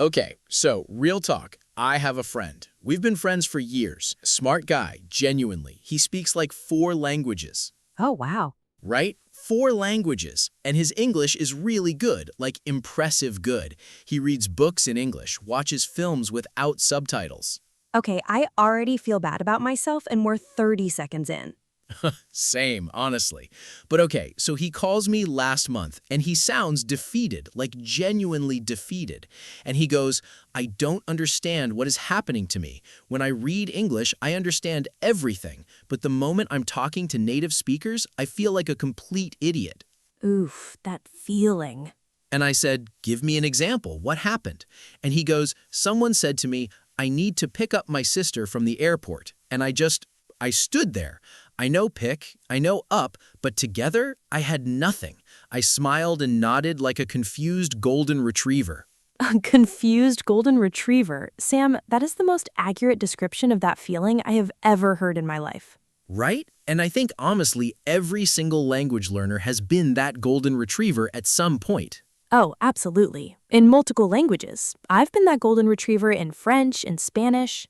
Okay, so real talk. I have a friend. We've been friends for years. Smart guy, genuinely. He speaks like 4 languages. Oh, wow. Right? 4 languages. And his English is really good, like impressive good. He reads books in English, watches films without subtitles. Okay, I already feel bad about myself and we're 30 seconds in. Same, honestly. But okay, so he calls me last month and he sounds defeated, like genuinely defeated. And he goes, I don't understand what is happening to me. When I read English, I understand everything. But the moment I'm talking to native speakers, I feel like a complete idiot. Oof, that feeling. And I said, give me an example. What happened? And he goes, someone said to me, I need to pick up my sister from the airport. And I stood there. I know pick, I know up, but together I had nothing. I smiled and nodded like a confused golden retriever. A confused golden retriever. Sam, that is the most accurate description of that feeling I have ever heard in my life. Right? And I think honestly, every single language learner has been that golden retriever at some point. Oh, absolutely. In multiple languages. I've been that golden retriever in French, in Spanish.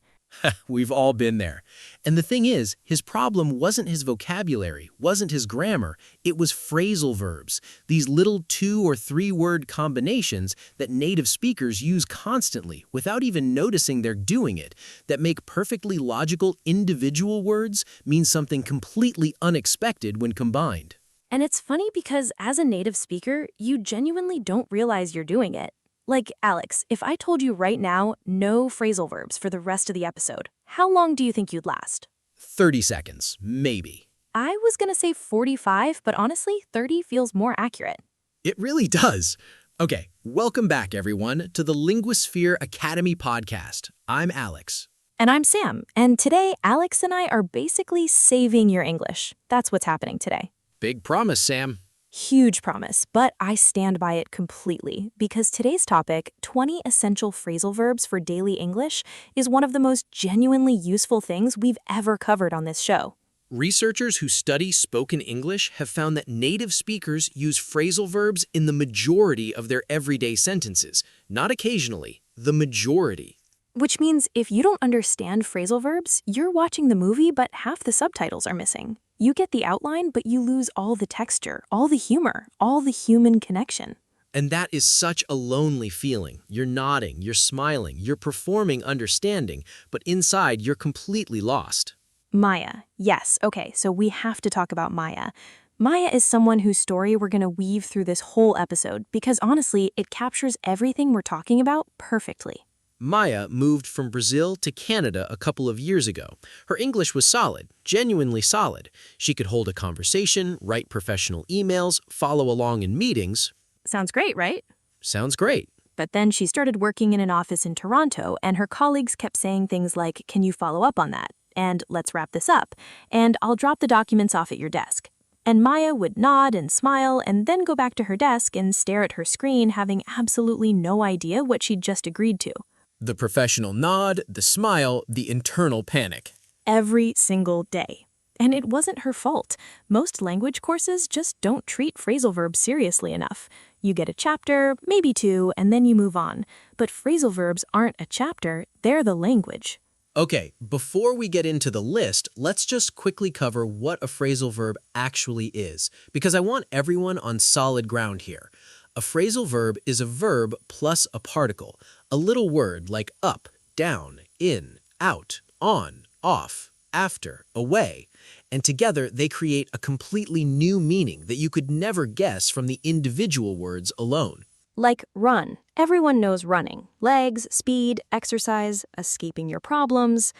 We've all been there. And the thing is, his problem wasn't his vocabulary, wasn't his grammar, it was phrasal verbs, these little 2 or 3 word combinations that native speakers use constantly without even noticing they're doing it, that make perfectly logical individual words mean something completely unexpected when combined. And it's funny because as a native speaker, you genuinely don't realize you're doing it. Like, Alex, if I told you right now, no phrasal verbs for the rest of the episode, how long do you think you'd last? 30 seconds, maybe. I was gonna say 45, but honestly, 30 feels more accurate. It really does. Okay, welcome back, everyone, to the Linguasphere Academy Podcast. I'm Alex. And I'm Sam, and today, Alex and I are basically saving your English. That's what's happening today. Big promise, Sam. Huge promise, but I stand by it completely because today's topic, 20 essential phrasal verbs for daily English, is one of the most genuinely useful things we've ever covered on this show. Researchers who study spoken English have found that native speakers use phrasal verbs in the majority of their everyday sentences, not occasionally, the majority. Which means if you don't understand phrasal verbs, you're watching the movie but half the subtitles are missing. You get the outline, but you lose all the texture, all the humor, all the human connection. And that is such a lonely feeling. You're nodding, you're smiling, you're performing understanding, but inside you're completely lost. Maya. Yes, okay, so we have to talk about Maya. Maya is someone whose story we're going to weave through this whole episode because honestly, it captures everything we're talking about perfectly. Maya moved from Brazil to Canada a couple of years ago. Her English was solid, genuinely solid. She could hold a conversation, write professional emails, follow along in meetings. Sounds great, right? Sounds great. But then she started working in an office in Toronto, and her colleagues kept saying things like, "Can you follow up on that?" And "Let's wrap this up." And "I'll drop the documents off at your desk." And Maya would nod and smile and then go back to her desk and stare at her screen, having absolutely no idea what she'd just agreed to. The professional nod, the smile, the internal panic. Every single day. And it wasn't her fault. Most language courses just don't treat phrasal verbs seriously enough. You get a chapter, maybe 2, and then you move on. But phrasal verbs aren't a chapter, they're the language. Okay, before we get into the list, let's just quickly cover what a phrasal verb actually is, because I want everyone on solid ground here. A phrasal verb is a verb plus a particle, a little word like up, down, in, out, on, off, after, away, and together they create a completely new meaning that you could never guess from the individual words alone. Like run. Everyone knows running. Legs, speed, exercise, escaping your problems.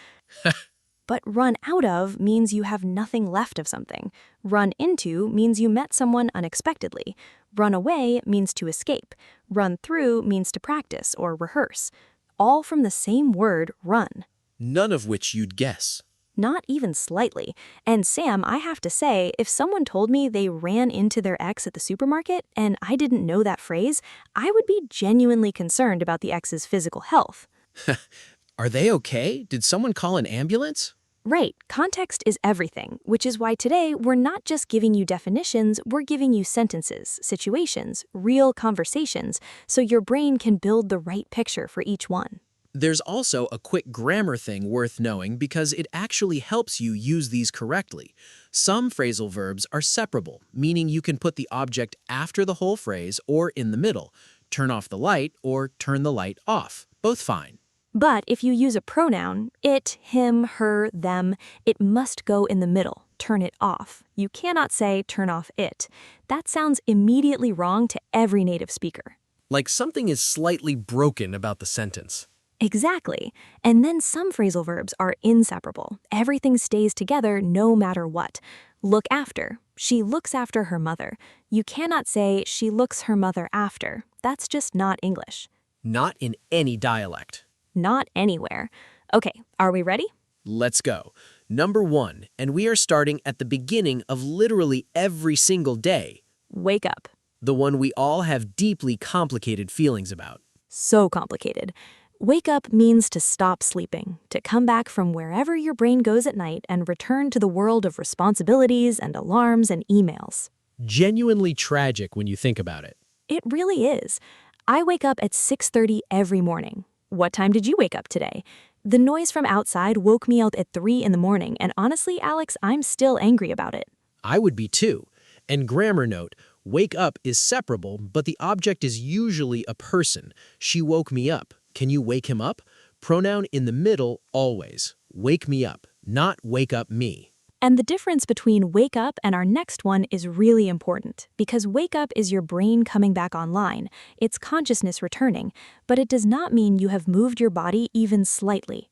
But run out of means you have nothing left of something. Run into means you met someone unexpectedly. Run away means to escape. Run through means to practice or rehearse. All from the same word, run. None of which you'd guess. Not even slightly. And Sam, I have to say, if someone told me they ran into their ex at the supermarket and I didn't know that phrase, I would be genuinely concerned about the ex's physical health. Are they okay? Did someone call an ambulance? Right, context is everything, which is why today we're not just giving you definitions, we're giving you sentences, situations, real conversations, so your brain can build the right picture for each one. There's also a quick grammar thing worth knowing because it actually helps you use these correctly. Some phrasal verbs are separable, meaning you can put the object after the whole phrase or in the middle. Turn off the light or turn the light off. Both fine. But if you use a pronoun, it, him, her, them, it must go in the middle. Turn it off. You cannot say turn off it. That sounds immediately wrong to every native speaker. Like something is slightly broken about the sentence. Exactly. And then some phrasal verbs are inseparable. Everything stays together no matter what. Look after. She looks after her mother. You cannot say she looks her mother after. That's just not English. Not in any dialect. Not anywhere. Okay, are we ready? Let's go. Number 1, and we are starting at the beginning of literally every single day. Wake up. The one we all have deeply complicated feelings about. So complicated. Wake up means to stop sleeping, to come back from wherever your brain goes at night and return to the world of responsibilities and alarms and emails. Genuinely tragic when you think about it. It really is. I wake up at 6:30 every morning. What time did you wake up today? The noise from outside woke me out at 3 in the morning, and honestly, Alex, I'm still angry about it. I would be too. And grammar note, wake up is separable, but the object is usually a person. She woke me up. Can you wake him up? Pronoun in the middle, always. Wake me up, not wake up me. And the difference between wake up and our next one is really important, because wake up is your brain coming back online. It's consciousness returning, but it does not mean you have moved your body even slightly.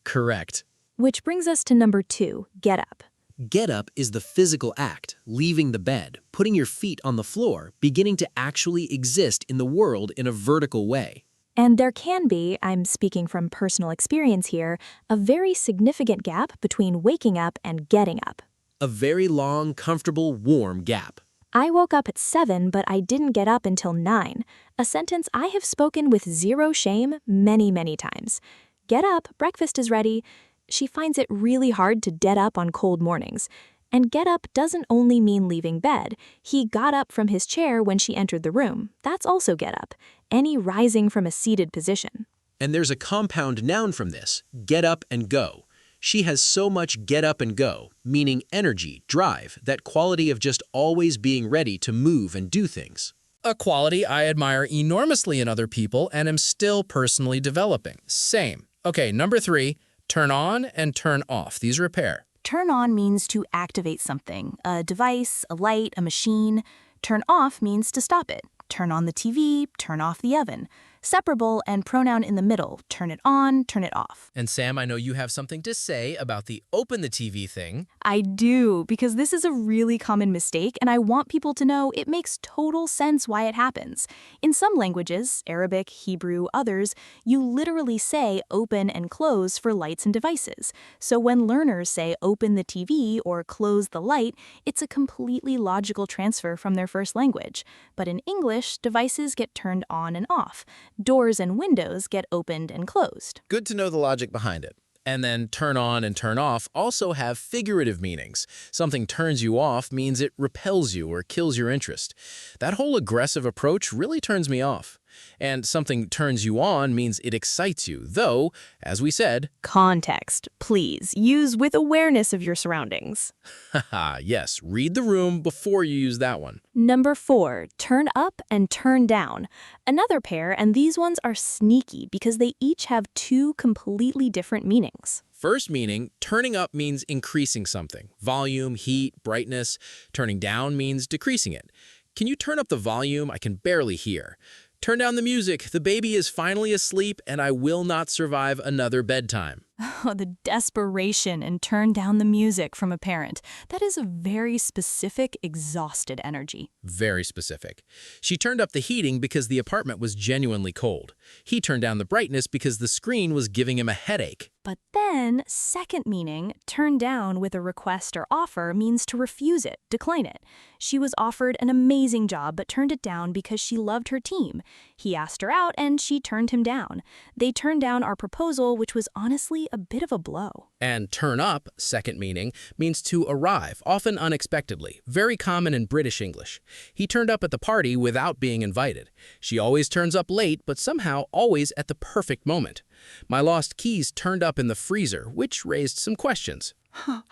Correct. Which brings us to number 2, get up. Get up is the physical act, leaving the bed, putting your feet on the floor, beginning to actually exist in the world in a vertical way. And there can be, I'm speaking from personal experience here, a very significant gap between waking up and getting up. A very long, comfortable, warm gap. I woke up at 7, but I didn't get up until 9, a sentence I have spoken with zero shame many, many times. Get up, breakfast is ready. She finds it really hard to get up on cold mornings. And get up doesn't only mean leaving bed. He got up from his chair when she entered the room. That's also get up. Any rising from a seated position. And there's a compound noun from this, get up and go. She has so much get up and go, meaning energy, drive, that quality of just always being ready to move and do things. A quality I admire enormously in other people and am still personally developing. Same. Okay, number 3, turn on and turn off. These are a pair. Turn on means to activate something, a device, a light, a machine. Turn off means to stop it. Turn on the TV, turn off the oven. Separable and pronoun in the middle, turn it on, turn it off. And Sam, I know you have something to say about the open the TV thing. I do, because this is a really common mistake, and I want people to know it makes total sense why it happens. In some languages, Arabic, Hebrew, others, you literally say open and close for lights and devices. So when learners say open the TV or close the light, it's a completely logical transfer from their first language. But in English, devices get turned on and off. Doors and windows get opened and closed. Good to know the logic behind it. And then turn on and turn off also have figurative meanings. Something turns you off means it repels you or kills your interest. That whole aggressive approach really turns me off. And something turns you on means it excites you, though, as we said, Context, please. Use with awareness of your surroundings. haha, yes, read the room before you use that one. Number 4, turn up and turn down. Another pair, and these ones are sneaky because they each have 2 completely different meanings. First meaning, turning up means increasing something. Volume, heat, brightness. Turning down means decreasing it. Can you turn up the volume? I can barely hear. Turn down the music. The baby is finally asleep and I will not survive another bedtime. Oh, the desperation and turn down the music from a parent. That is a very specific, exhausted energy. Very specific. She turned up the heating because the apartment was genuinely cold. He turned down the brightness because the screen was giving him a headache. But then, second meaning, turn down with a request or offer means to refuse it, decline it. She was offered an amazing job but turned it down because she loved her team. He asked her out and she turned him down. They turned down our proposal, which was honestly a bit of a blow. And turn up, second meaning, means to arrive, often unexpectedly, very common in British English. He turned up at the party without being invited. She always turns up late, but somehow always at the perfect moment. My lost keys turned up in the freezer, which raised some questions.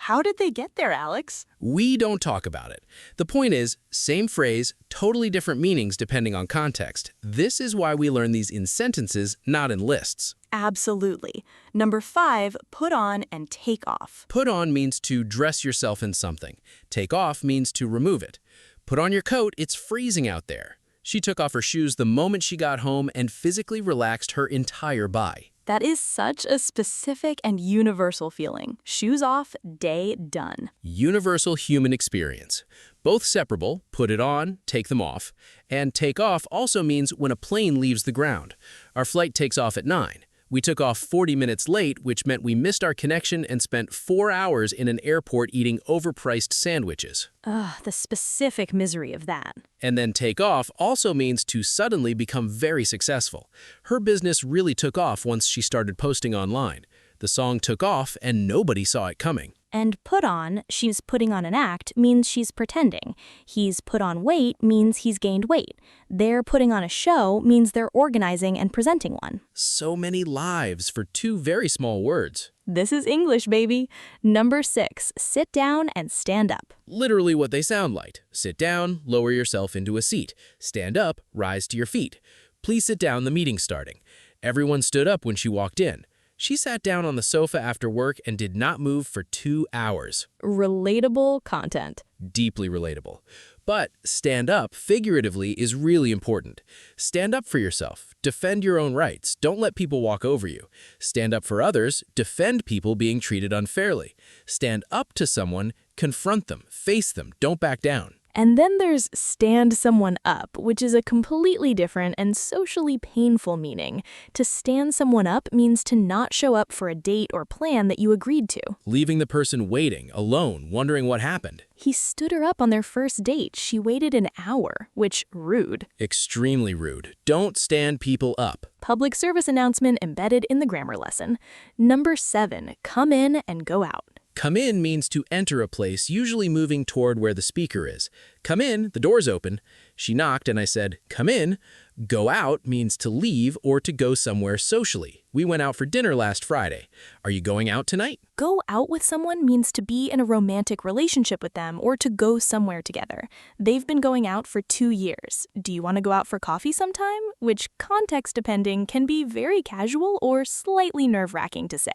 How did they get there, Alex? We don't talk about it. The point is, same phrase, totally different meanings depending on context. This is why we learn these in sentences, not in lists. Absolutely. Number 5, put on and take off. Put on means to dress yourself in something. Take off means to remove it. Put on your coat, it's freezing out there. She took off her shoes the moment she got home and physically relaxed her entire body. That is such a specific and universal feeling. Shoes off, day done. Universal human experience. Both separable, put it on, take them off. And take off also means when a plane leaves the ground. Our flight takes off at 9. We took off 40 minutes late, which meant we missed our connection and spent 4 hours in an airport eating overpriced sandwiches. Ugh, the specific misery of that. And then take off also means to suddenly become very successful. Her business really took off once she started posting online. The song took off and nobody saw it coming. And put on, she's putting on an act, means she's pretending. He's put on weight means he's gained weight. They're putting on a show means they're organizing and presenting one. So many lives for 2 very small words. This is English, baby. Number 6, sit down and stand up. Literally what they sound like. Sit down, lower yourself into a seat. Stand up, rise to your feet. Please sit down, the meeting's starting. Everyone stood up when she walked in. She sat down on the sofa after work and did not move for 2 hours. Relatable content. Deeply relatable. But stand up, figuratively, is really important. Stand up for yourself. Defend your own rights. Don't let people walk over you. Stand up for others. Defend people being treated unfairly. Stand up to someone. Confront them. Face them. Don't back down. And then there's stand someone up, which is a completely different and socially painful meaning. To stand someone up means to not show up for a date or plan that you agreed to. Leaving the person waiting, alone, wondering what happened. He stood her up on their first date. She waited an hour, which rude. Extremely rude. Don't stand people up. Public service announcement embedded in the grammar lesson. Number 7, come in and go out. Come in means to enter a place, usually moving toward where the speaker is. Come in, the door's open. She knocked and I said, come in. Go out means to leave or to go somewhere socially. We went out for dinner last Friday. Are you going out tonight? Go out with someone means to be in a romantic relationship with them or to go somewhere together. They've been going out for 2 years. Do you want to go out for coffee sometime? Which, context depending, can be very casual or slightly nerve-wracking to say.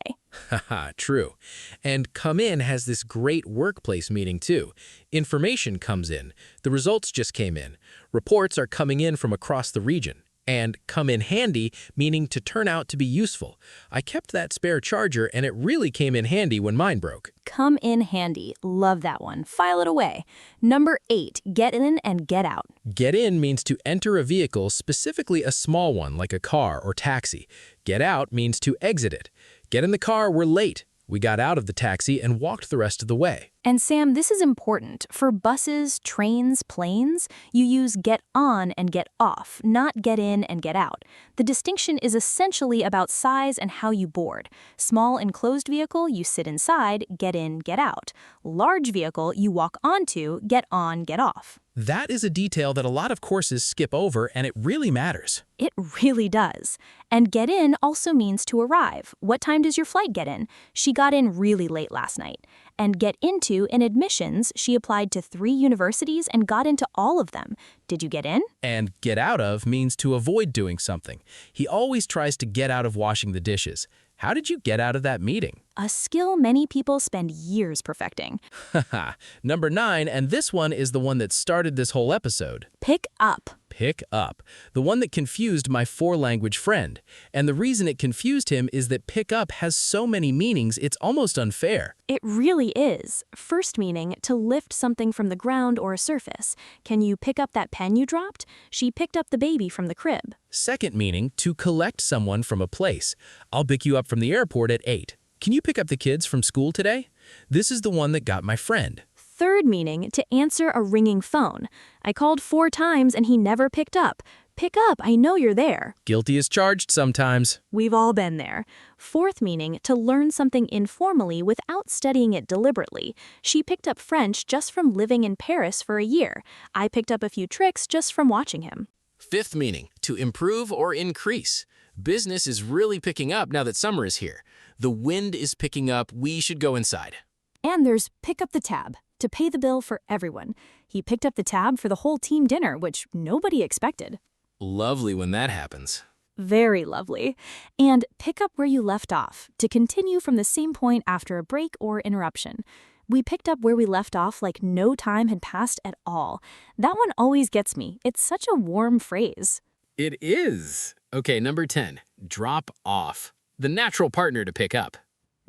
Haha, true. And come in has this great workplace meaning too. Information comes in. The results just came in. Reports are coming in from across the region. And come in handy, meaning to turn out to be useful. I kept that spare charger and it really came in handy when mine broke. Come in handy. Love that one. File it away. Number 8, get in and get out. Get in means to enter a vehicle, specifically a small one like a car or taxi. Get out means to exit it. Get in the car, we're late. We got out of the taxi and walked the rest of the way. And Sam, this is important. For buses, trains, planes, you use get on and get off, not get in and get out. The distinction is essentially about size and how you board. Small enclosed vehicle, you sit inside, get in, get out. Large vehicle, you walk onto, get on, get off. That is a detail that a lot of courses skip over, and it really matters. It really does. And get in also means to arrive. What time does your flight get in? She got in really late last night. And get into, in admissions, she applied to 3 universities and got into all of them. Did you get in? And get out of means to avoid doing something. He always tries to get out of washing the dishes. How did you get out of that meeting? A skill many people spend years perfecting. Haha. Number 9, and this one is the one that started this whole episode. Pick up. Pick up. The one that confused my 4-language friend. And the reason it confused him is that pick up has so many meanings, it's almost unfair. It really is. First meaning, to lift something from the ground or a surface. Can you pick up that pen you dropped? She picked up the baby from the crib. Second meaning, to collect someone from a place. I'll pick you up from the airport at 8. Can you pick up the kids from school today? This is the one that got my friend. Third meaning, to answer a ringing phone. I called 4 times and he never picked up. Pick up, I know you're there. Guilty as charged sometimes. We've all been there. Fourth meaning, to learn something informally without studying it deliberately. She picked up French just from living in Paris for a year. I picked up a few tricks just from watching him. Fifth meaning, to improve or increase. Business is really picking up now that summer is here. The wind is picking up, we should go inside. And there's pick up the tab, to pay the bill for everyone. He picked up the tab for the whole team dinner, which nobody expected. Lovely when that happens. Very lovely. And pick up where you left off, to continue from the same point after a break or interruption. We picked up where we left off like no time had passed at all. That one always gets me. It's such a warm phrase. It is. Okay, number 10, drop off. The natural partner to pick up.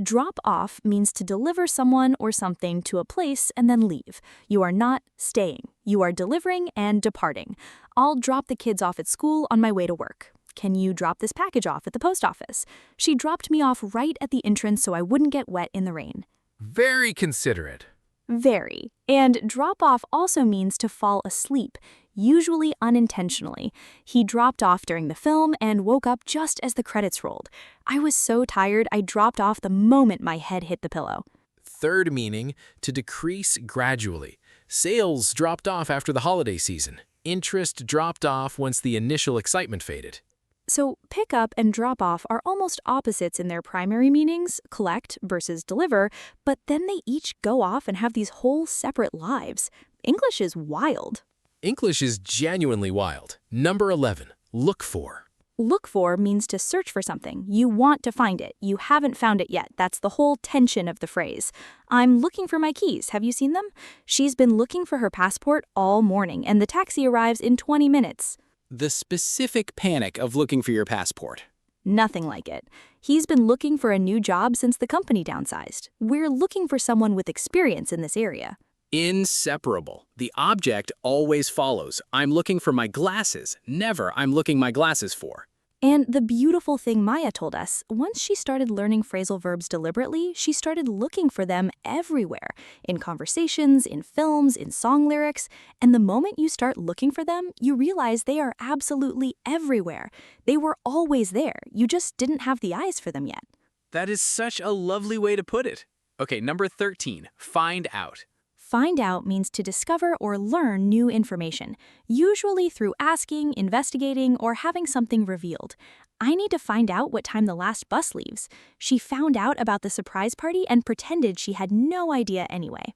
Drop off means to deliver someone or something to a place and then leave. You are not staying. You are delivering and departing. I'll drop the kids off at school on my way to work. Can you drop this package off at the post office? She dropped me off right at the entrance so I wouldn't get wet in the rain. Very considerate. Very. And drop off also means to fall asleep, usually unintentionally. He dropped off during the film and woke up just as the credits rolled. I was so tired I dropped off the moment my head hit the pillow. Third meaning, to decrease gradually. Sales dropped off after the holiday season. Interest dropped off once the initial excitement faded. So pick up and drop off are almost opposites in their primary meanings, collect versus deliver, but then they each go off and have these whole separate lives. English is wild. English is genuinely wild. Number 11, look for. Look for means to search for something. You want to find it. You haven't found it yet. That's the whole tension of the phrase. I'm looking for my keys. Have you seen them? She's been looking for her passport all morning, and the taxi arrives in 20 minutes. The specific panic of looking for your passport. Nothing like it. He's been looking for a new job since the company downsized. We're looking for someone with experience in this area. Inseparable. The object always follows. I'm looking for my glasses. Never I'm looking my glasses for. And the beautiful thing Maya told us, once she started learning phrasal verbs deliberately, she started looking for them everywhere, in conversations, in films, in song lyrics. And the moment you start looking for them, you realize they are absolutely everywhere. They were always there. You just didn't have the eyes for them yet. That is such a lovely way to put it. Okay, number 13, find out. Find out means to discover or learn new information, usually through asking, investigating, or having something revealed. I need to find out what time the last bus leaves. She found out about the surprise party and pretended she had no idea anyway.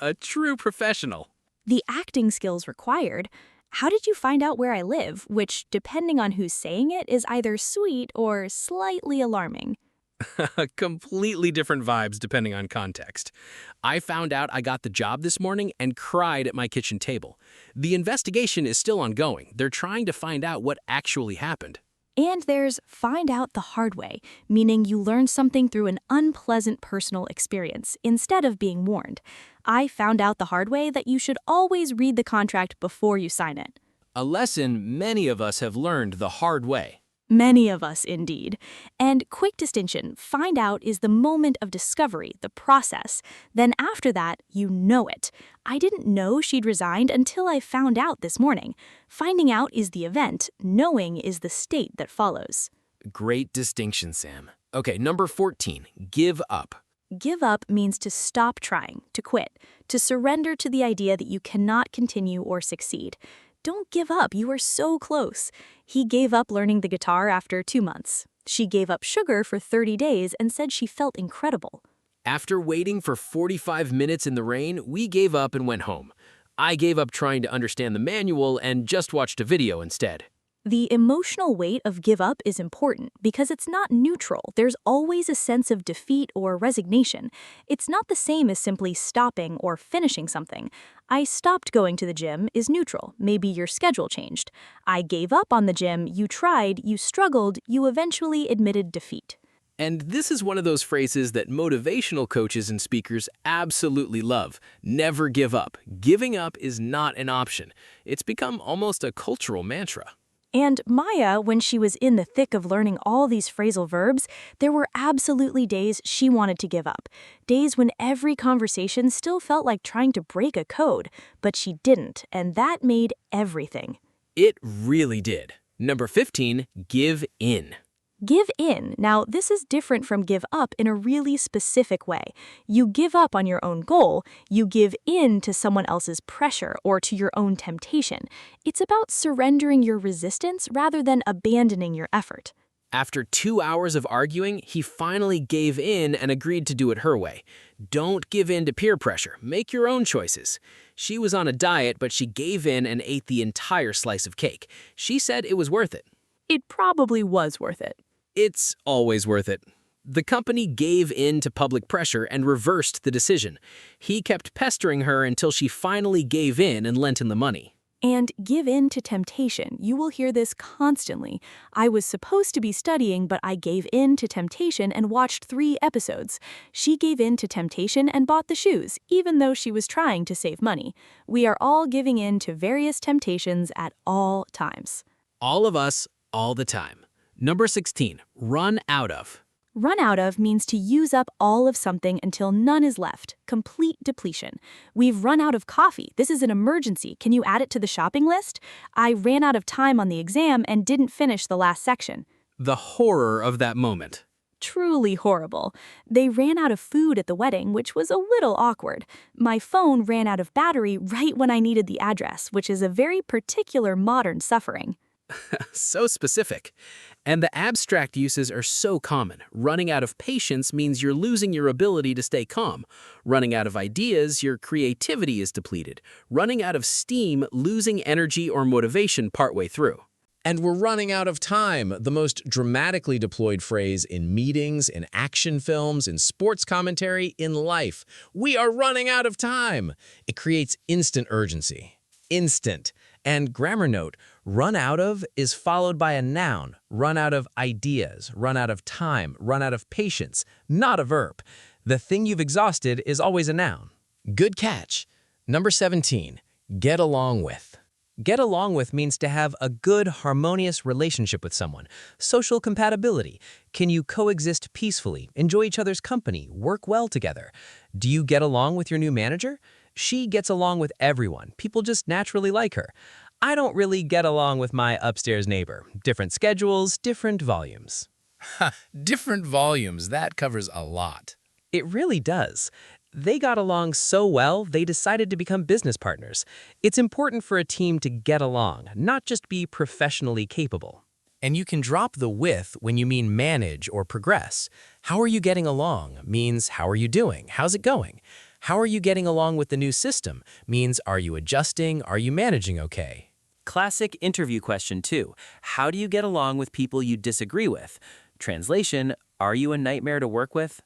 A true professional. The acting skills required. How did you find out where I live? Which, depending on who's saying it, is either sweet or slightly alarming. Completely different vibes depending on context. I found out I got the job this morning and cried at my kitchen table. The investigation is still ongoing. They're trying to find out what actually happened. And there's find out the hard way, meaning you learned something through an unpleasant personal experience instead of being warned. I found out the hard way that you should always read the contract before you sign it. A lesson many of us have learned the hard way. Many of us, indeed. And quick distinction, find out is the moment of discovery, the process. Then after that, you know it. I didn't know she'd resigned until I found out this morning. Finding out is the event, knowing is the state that follows. Great distinction, Sam. Okay, number 14, give up. Give up means to stop trying, to quit, to surrender to the idea that you cannot continue or succeed. Don't give up, you are so close. He gave up learning the guitar after 2 months. She gave up sugar for 30 days and said she felt incredible. After waiting for 45 minutes in the rain, we gave up and went home. I gave up trying to understand the manual and just watched a video instead. The emotional weight of give up is important because it's not neutral. There's always a sense of defeat or resignation. It's not the same as simply stopping or finishing something. I stopped going to the gym is neutral. Maybe your schedule changed. I gave up on the gym. You tried, you struggled, you eventually admitted defeat. And this is one of those phrases that motivational coaches and speakers absolutely love. Never give up. Giving up is not an option. It's become almost a cultural mantra. And Maya, when she was in the thick of learning all these phrasal verbs, there were absolutely days she wanted to give up. Days when every conversation still felt like trying to break a code, but she didn't, and that made everything. It really did. Number 15, give in. Give in. Now, this is different from give up in a really specific way. You give up on your own goal. You give in to someone else's pressure or to your own temptation. It's about surrendering your resistance rather than abandoning your effort. After 2 hours of arguing, he finally gave in and agreed to do it her way. Don't give in to peer pressure. Make your own choices. She was on a diet, but she gave in and ate the entire slice of cake. She said it was worth it. It probably was worth it. It's always worth it. The company gave in to public pressure and reversed the decision. He kept pestering her until she finally gave in and lent him the money. And give in to temptation. You will hear this constantly. I was supposed to be studying, but I gave in to temptation and watched 3 episodes. She gave in to temptation and bought the shoes, even though she was trying to save money. We are all giving in to various temptations at all times. All of us, all the time. Number 16, run out of. Run out of means to use up all of something until none is left. Complete depletion. We've run out of coffee. This is an emergency. Can you add it to the shopping list? I ran out of time on the exam and didn't finish the last section. The horror of that moment. Truly horrible. They ran out of food at the wedding, which was a little awkward. My phone ran out of battery right when I needed the address, which is a very particular modern suffering. So specific. And the abstract uses are so common. Running out of patience means you're losing your ability to stay calm. Running out of ideas, your creativity is depleted. Running out of steam, losing energy or motivation partway through. And we're running out of time, the most dramatically deployed phrase in meetings, in action films, in sports commentary, in life. We are running out of time. It creates instant urgency. Instant. And grammar note, run out of is followed by a noun. Run out of ideas, run out of time, run out of patience, not a verb. The thing you've exhausted is always a noun. Good catch. Number 17, get along with. Get along with means to have a good, harmonious relationship with someone. Social compatibility. Can you coexist peacefully, enjoy each other's company, work well together? Do you get along with your new manager? She gets along with everyone. People just naturally like her. I don't really get along with my upstairs neighbor. Different schedules, different volumes. Different volumes, that covers a lot. It really does. They got along so well, they decided to become business partners. It's important for a team to get along, not just be professionally capable. And you can drop the with when you mean manage or progress. How are you getting along means how are you doing? How's it going? How are you getting along with the new system means are you adjusting? Are you managing okay? Classic interview question 2. How do you get along with people you disagree with? Translation, are you a nightmare to work with?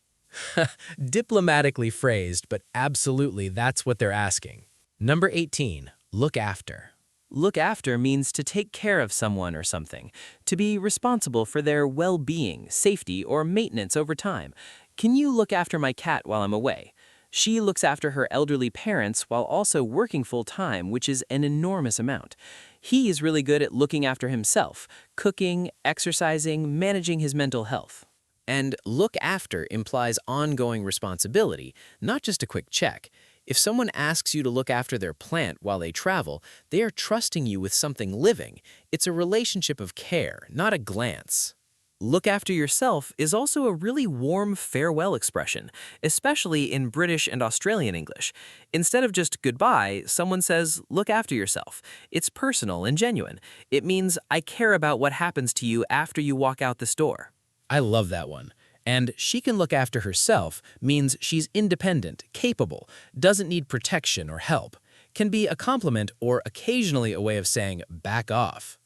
Diplomatically phrased, but absolutely that's what they're asking. Number 18, look after. Look after means to take care of someone or something, to be responsible for their well-being, safety, or maintenance over time. Can you look after my cat while I'm away? She looks after her elderly parents while also working full-time, which is an enormous amount. He is really good at looking after himself, cooking, exercising, managing his mental health. And look after implies ongoing responsibility, not just a quick check. If someone asks you to look after their plant while they travel, they are trusting you with something living. It's a relationship of care, not a glance. Look after yourself is also a really warm farewell expression, especially in British and Australian English. Instead of just goodbye, someone says, look after yourself. It's personal and genuine. It means I care about what happens to you after you walk out this door. I love that one. And she can look after herself means she's independent, capable, doesn't need protection or help. Can be a compliment or occasionally a way of saying back off.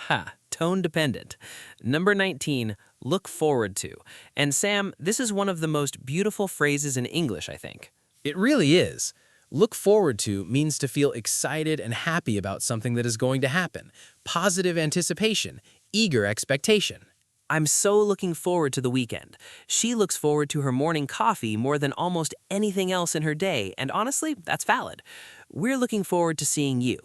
Ha, tone dependent. Number 19, look forward to. And Sam, this is one of the most beautiful phrases in English, I think. It really is. Look forward to means to feel excited and happy about something that is going to happen. Positive anticipation, eager expectation. I'm so looking forward to the weekend. She looks forward to her morning coffee more than almost anything else in her day, and honestly, that's valid. We're looking forward to seeing you.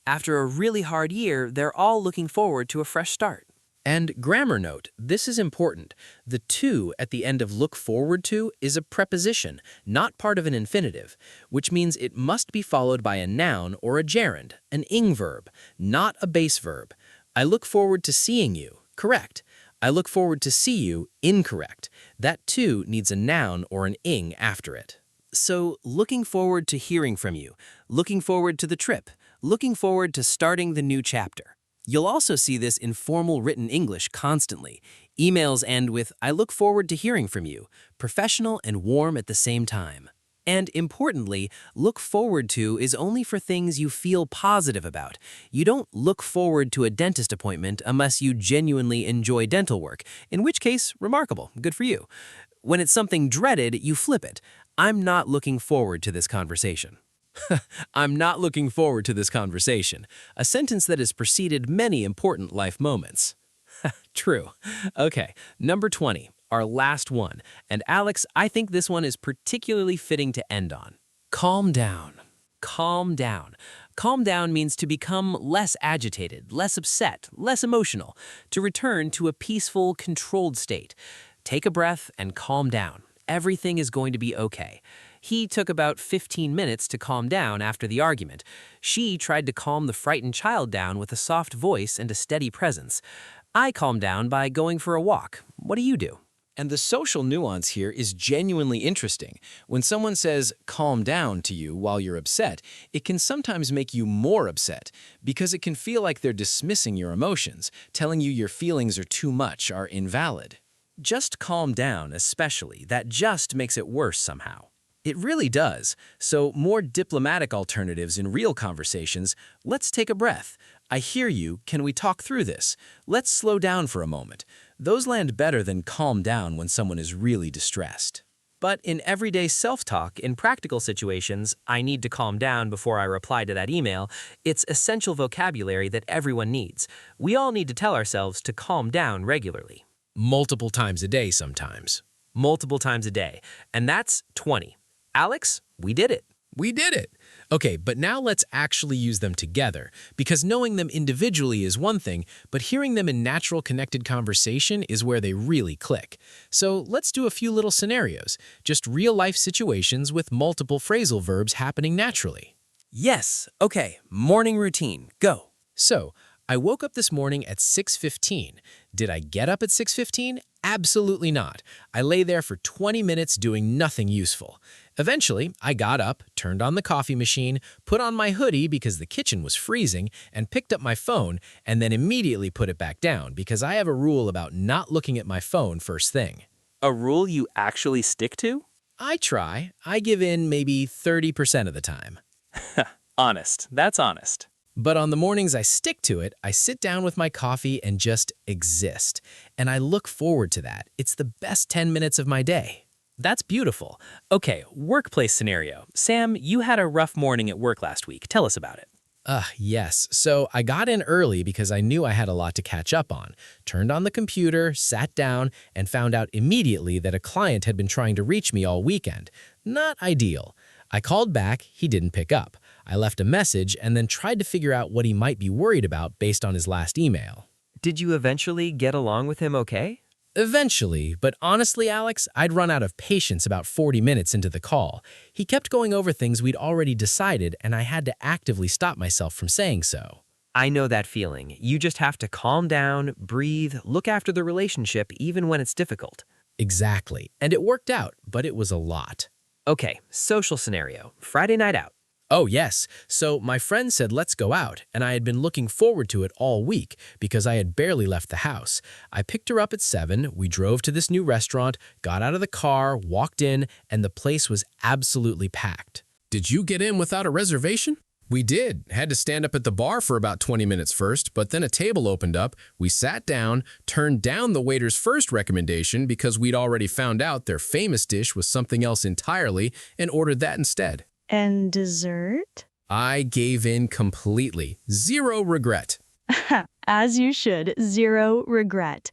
After a really hard year, they're all looking forward to a fresh start. And grammar note, this is important. The to at the end of look forward to is a preposition, not part of an infinitive, which means it must be followed by a noun or a gerund, an ing verb, not a base verb. I look forward to seeing you. Correct. I look forward to see you. Incorrect. That to needs a noun or an ing after it. So, looking forward to hearing from you, looking forward to the trip, looking forward to starting the new chapter. You'll also see this in formal written English constantly. Emails end with, I look forward to hearing from you, professional and warm at the same time. And importantly, look forward to is only for things you feel positive about. You don't look forward to a dentist appointment unless you genuinely enjoy dental work, in which case, remarkable, good for you. When it's something dreaded, you flip it. I'm not looking forward to this conversation. I'm not looking forward to this conversation, a sentence that has preceded many important life moments. True. Okay, number 20, our last one. And Alex, I think this one is particularly fitting to end on. Calm down. Calm down. Calm down means to become less agitated, less upset, less emotional, to return to a peaceful, controlled state. Take a breath and calm down. Everything is going to be okay. He took about 15 minutes to calm down after the argument. She tried to calm the frightened child down with a soft voice and a steady presence. I calmed down by going for a walk. What do you do? And the social nuance here is genuinely interesting. When someone says, calm down to you while you're upset, it can sometimes make you more upset because it can feel like they're dismissing your emotions, telling you your feelings are too much, are invalid. Just calm down, especially. That just makes it worse somehow. It really does. So more diplomatic alternatives in real conversations. Let's take a breath. I hear you. Can we talk through this? Let's slow down for a moment. Those land better than calm down when someone is really distressed. But in everyday self-talk, in practical situations, I need to calm down before I reply to that email. It's essential vocabulary that everyone needs. We all need to tell ourselves to calm down regularly. Multiple times a day sometimes. Multiple times a day. And that's 20. Alex, we did it. We did it. Okay, but now let's actually use them together, because knowing them individually is one thing, but hearing them in natural connected conversation is where they really click. So let's do a few little scenarios, just real-life situations with multiple phrasal verbs happening naturally. Yes. Okay, morning routine. Go. So, I woke up this morning at 6:15. Did I get up at 6:15? Absolutely not. I lay there for 20 minutes doing nothing useful. Eventually, I got up, turned on the coffee machine, put on my hoodie because the kitchen was freezing, and picked up my phone, and then immediately put it back down because I have a rule about not looking at my phone first thing. A rule you actually stick to? I try. I give in maybe 30% of the time. Honest. That's honest. But on the mornings I stick to it, I sit down with my coffee and just exist. And I look forward to that. It's the best 10 minutes of my day. That's beautiful. Okay, workplace scenario. Sam, you had a rough morning at work last week. Tell us about it. Yes. So I got in early because I knew I had a lot to catch up on. Turned on the computer, sat down, and found out immediately that a client had been trying to reach me all weekend. Not ideal. I called back, he didn't pick up. I left a message and then tried to figure out what he might be worried about based on his last email. Did you eventually get along with him okay? Eventually, but honestly, Alex, I'd run out of patience about 40 minutes into the call. He kept going over things we'd already decided, and I had to actively stop myself from saying so. I know that feeling. You just have to calm down, breathe, look after the relationship even when it's difficult. Exactly. And it worked out, but it was a lot. Okay, social scenario. Friday night out. Oh, yes. So my friend said, let's go out, and I had been looking forward to it all week because I had barely left the house. I picked her up at 7, we drove to this new restaurant, got out of the car, walked in, and the place was absolutely packed. Did you get in without a reservation? We did. Had to stand up at the bar for about 20 minutes first, but then a table opened up. We sat down, turned down the waiter's first recommendation because we'd already found out their famous dish was something else entirely and ordered that instead. And dessert? I gave in completely. Zero regret. As you should. Zero regret.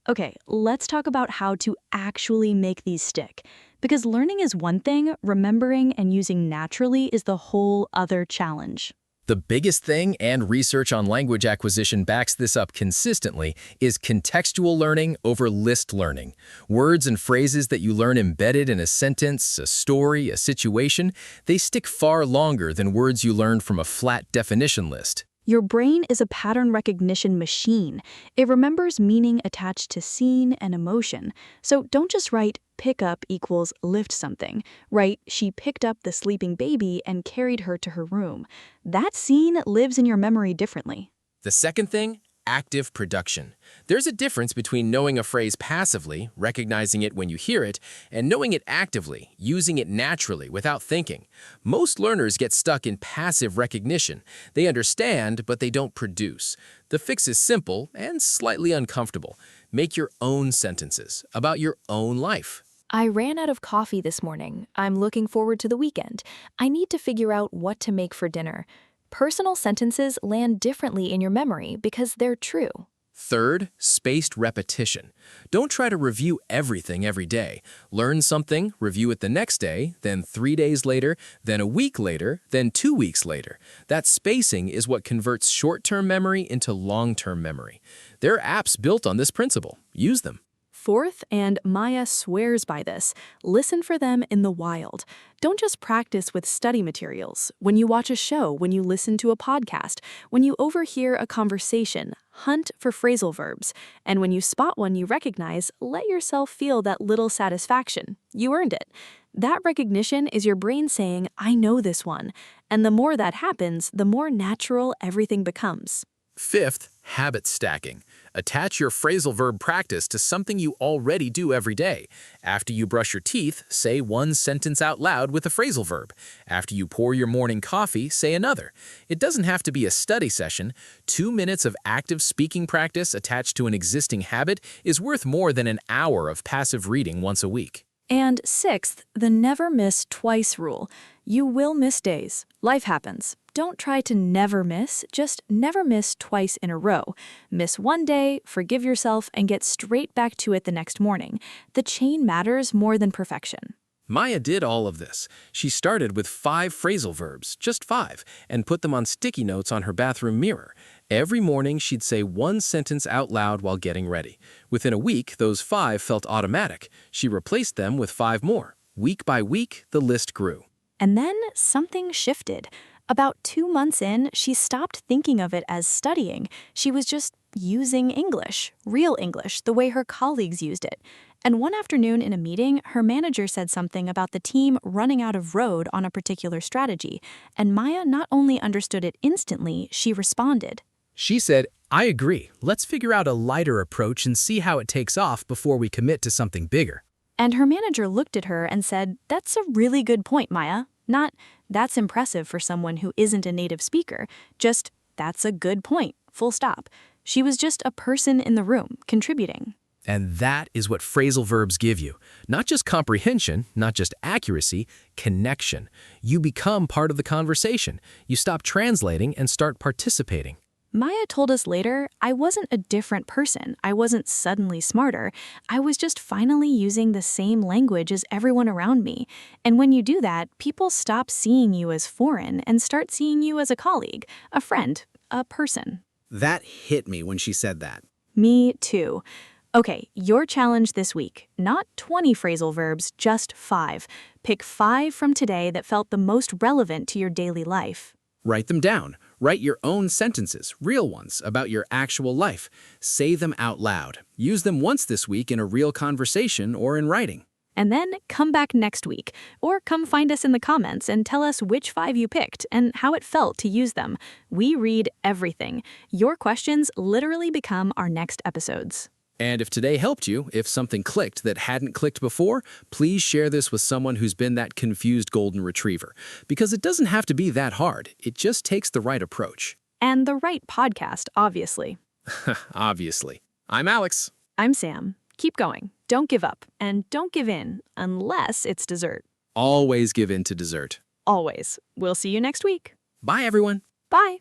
Okay, let's talk about how to actually make these stick. Because learning is one thing, remembering and using naturally is the whole other challenge. The biggest thing, and research on language acquisition backs this up consistently, is contextual learning over list learning. Words and phrases that you learn embedded in a sentence, a story, a situation, they stick far longer than words you learned from a flat definition list. Your brain is a pattern recognition machine. It remembers meaning attached to scene and emotion. So don't just write pick up equals lift something. Write she picked up the sleeping baby and carried her to her room. That scene lives in your memory differently. The second thing, active production. There's a difference between knowing a phrase passively, recognizing it when you hear it, and knowing it actively, using it naturally without thinking. Most learners get stuck in passive recognition. They understand, but they don't produce. The fix is simple and slightly uncomfortable. Make your own sentences about your own life. I ran out of coffee this morning. I'm looking forward to the weekend. I need to figure out what to make for dinner. Personal sentences land differently in your memory because they're true. Third, spaced repetition. Don't try to review everything every day. Learn something, review it the next day, then 3 days later, then a week later, then 2 weeks later. That spacing is what converts short-term memory into long-term memory. There are apps built on this principle. Use them. Fourth, and Maya swears by this, listen for them in the wild. Don't just practice with study materials. When you watch a show, when you listen to a podcast, when you overhear a conversation, hunt for phrasal verbs. And when you spot one you recognize, let yourself feel that little satisfaction. You earned it. That recognition is your brain saying, I know this one. And the more that happens, the more natural everything becomes. Fifth, habit stacking. Attach your phrasal verb practice to something you already do every day. After you brush your teeth, say one sentence out loud with a phrasal verb. After you pour your morning coffee, say another. It doesn't have to be a study session. 2 minutes of active speaking practice attached to an existing habit is worth more than an hour of passive reading once a week. And sixth, the never miss twice rule. You will miss days. Life happens. Don't try to never miss, just never miss twice in a row. Miss one day, forgive yourself, and get straight back to it the next morning. The chain matters more than perfection. Maya did all of this. She started with 5 phrasal verbs, just 5, and put them on sticky notes on her bathroom mirror. Every morning, she'd say one sentence out loud while getting ready. Within a week, those 5 felt automatic. She replaced them with 5 more. Week by week, the list grew. And then something shifted. About 2 months in, she stopped thinking of it as studying. She was just using English, real English, the way her colleagues used it. And one afternoon in a meeting, her manager said something about the team running out of road on a particular strategy. And Maya not only understood it instantly, she responded. She said, I agree. Let's figure out a lighter approach and see how it takes off before we commit to something bigger. And her manager looked at her and said, that's a really good point, Maya. Not, that's impressive for someone who isn't a native speaker. Just, that's a good point, full stop. She was just a person in the room, contributing. And that is what phrasal verbs give you. Not just comprehension, not just accuracy, connection. You become part of the conversation. You stop translating and start participating. Maya told us later, I wasn't a different person. I wasn't suddenly smarter. I was just finally using the same language as everyone around me. And when you do that, people stop seeing you as foreign and start seeing you as a colleague, a friend, a person. That hit me when she said that. Me too. Okay, your challenge this week. Not 20 phrasal verbs, just 5. Pick 5 from today that felt the most relevant to your daily life. Write them down. Write your own sentences, real ones, about your actual life. Say them out loud. Use them once this week in a real conversation or in writing. And then come back next week, or come find us in the comments and tell us which 5 you picked and how it felt to use them. We read everything. Your questions literally become our next episodes. And if today helped you, if something clicked that hadn't clicked before, please share this with someone who's been that confused golden retriever. Because it doesn't have to be that hard. It just takes the right approach. And the right podcast, obviously. Obviously. I'm Alex. I'm Sam. Keep going. Don't give up. And don't give in, unless it's dessert. Always give in to dessert. Always. We'll see you next week. Bye, everyone. Bye.